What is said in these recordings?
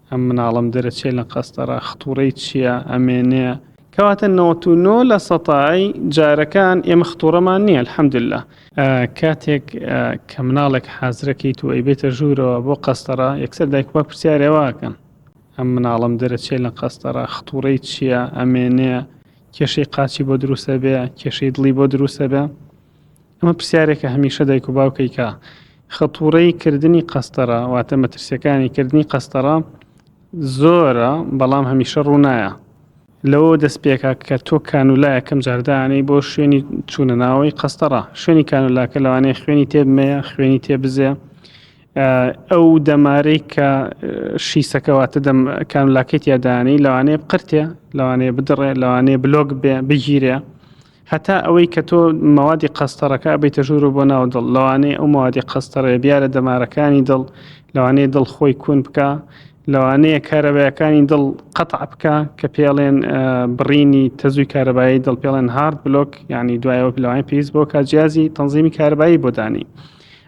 ئەم مناڵم دەرەچێت لە قەستەرە خەتوڕەی چییە ئەمێنێ کەواتە 99 لە سەتای جارەکان ئێمە خەتوڕەمان نییە الحەمدولله. کاتێک کە مناڵێک حازرەکەیت و ئەیبێتە ژوورەوە بۆ قەستەرە یەکسەر دایک و باوک پرسیارێواکەن ئەم مناڵم دەرەچێت لە قەستەرە خەتوڕەی چییە ئەمێنێ کێشەی قاچی بۆ دروستە بێ کێشەی دڵی بۆ دروستە بێ. ئەمە پرسیارێکە هەمیشە دایک و باوکەی کە خەتوڕەی کردنی قەستەرە واتە مەترسیەکانی کردنی قەستەرە زۆرە بەڵام هەمیشە ڕوونایە لەوە دەست پێکە کە تۆ کانولایە کەم جاردانەی بۆ شوێنی چوونە ناوەی قەستەرە شوێنی کانولاکە لەوانەیە خوێنی تێبمەیە خوێنی تێبزێ ئەو دەمارەی کە شیسەکەواتە کانولاکەی تیادانی لەوانەیە بقرتێ لەوانەیە بدڕێ لەوانەیە بلۆک بێ بگیرێ هەتا ئەوەی کە تۆ مەوادی قەستەرەکە بێتە ژوور بۆ ناو دڵ لەوانەیە ئەو مەوادی قەستەرە بیارە دەمارەکانی دڵ لەوانەیە دڵ خۆی کوون بکە لەوانەیە کارەبایەکانی دڵ قەتع بکە کە پێڵێن بڕینی تەزووی کارەبایی دڵ پێڵێن هارد بلۆک یعنی دوایەوە لەوانەیە پێویست بۆ کاتجیازی تەنزیمی کارەبایی بۆ دانی.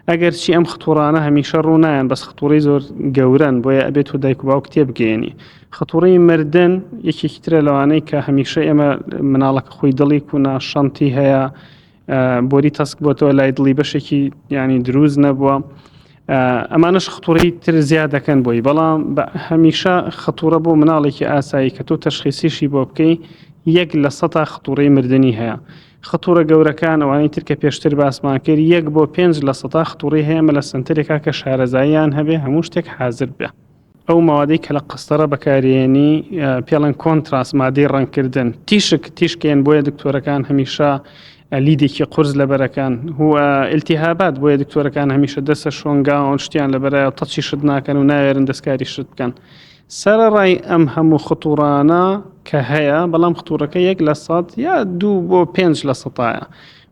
ئەگەر چی ئەم خەتوڕانە هەمیشە ڕوونایەن بەس خەتوڕەی زۆر گەورەن بۆیە ئەبێت و دایک و باوک تێبگەێنی. خەتوڕەی مردن یەکێکی ترە لەوانەی کە هەمیشە ئێمە مناڵەکە خۆی دڵی کونا شەنتی هەیە بۆری تەسک بۆتەوە لای دڵی بەشێکی ینی دروست نەبووە ئەمانش خەتوڕەی تر زیاد دەکەن بۆی بەڵام هەمیشە خەتوڕە بۆ مناڵێکی ئاسایی کە تۆ تەشخیصیشی بۆ بکەی 1 لە 100 خەتوڕەی مردنی هەیە. خەتوڕە گەورەکان ئەوانەی تر کە پێشتر باسمان کرد 1 بۆ 5 لە 100 خەتوڕەی هەیە مە لە سنتەرێکا کە شارەزاییان هەبێ هەموو شتێک حازر بێ. ئەو ماوادەی کە لە قەستەرە بەکارێنی پێڵەن کۆنتراست مادەی ڕەنگکردن تیشکێن بۆیە دکتۆرەکان هەمیشە لیدێکی قورس لەبەرەکان هو ئیلتیهابات بۆیە دکتۆرەکان هەمیشە دەستە شۆنگاوەن شتیان لەبەرایە تەچی شت ناکەن و ناوێرن دەستکاری شت بکەن. سەرەڕای ئەم هەموو خەتوڕانە کە هەیە بەڵام خەتوڕەکە 1 لە 100 یا 2 بۆ 5 لە 100ە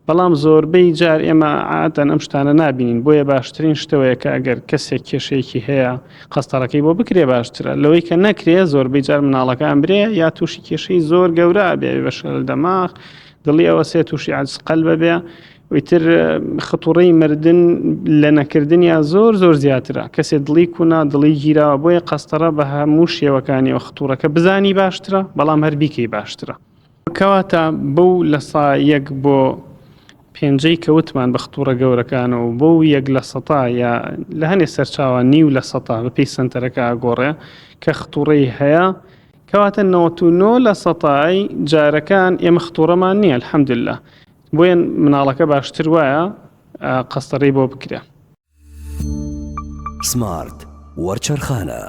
بەڵام زۆربەی جار ئێمە عادەن ئەم شتانە نابینین بۆیە باشترین شتەوەیە کە ئەگەر کەسێک کێشەیەکی هەیە قەستەرەکەی بۆ بکرێ باشترە لەوەی کە نەکرێ زۆربەی جار مناڵەکان برێ یا تووشی کێشەی زۆر گەورە بێ بە شەل دەماغ دڵی ئەوە سێ تووشی عەجز قەلبە بێ ویتر خەتوڕەی مردن لە نەکردنیا زۆر زیاترە کەسێ دڵی کونا دڵی گیراوە بۆیە قەستەرە بە هەموو شێوەکانیەوە خەتوڕەکە بزانی باشترە بەڵام هەر بیکەی باشترە. کەواتە بەو لە 1 بۆ 5 کەوتمان بە خەتوڕە گەورەکانەوە بۆ 1 لە 100 یا لە هەنێ سەرچاوە 9 لە 100 بە پێی سنتەرەکە ئاگۆڕێ کە خەتوڕەی هەیە کەواتە 99 لە 100 جارەکان ئێمە خەتوڕەمان نییە الحەمدولله بۆیە مناڵەکە باشتر وایە قەستەرەی بۆ بکرێ. سمارت وەرچەرخانە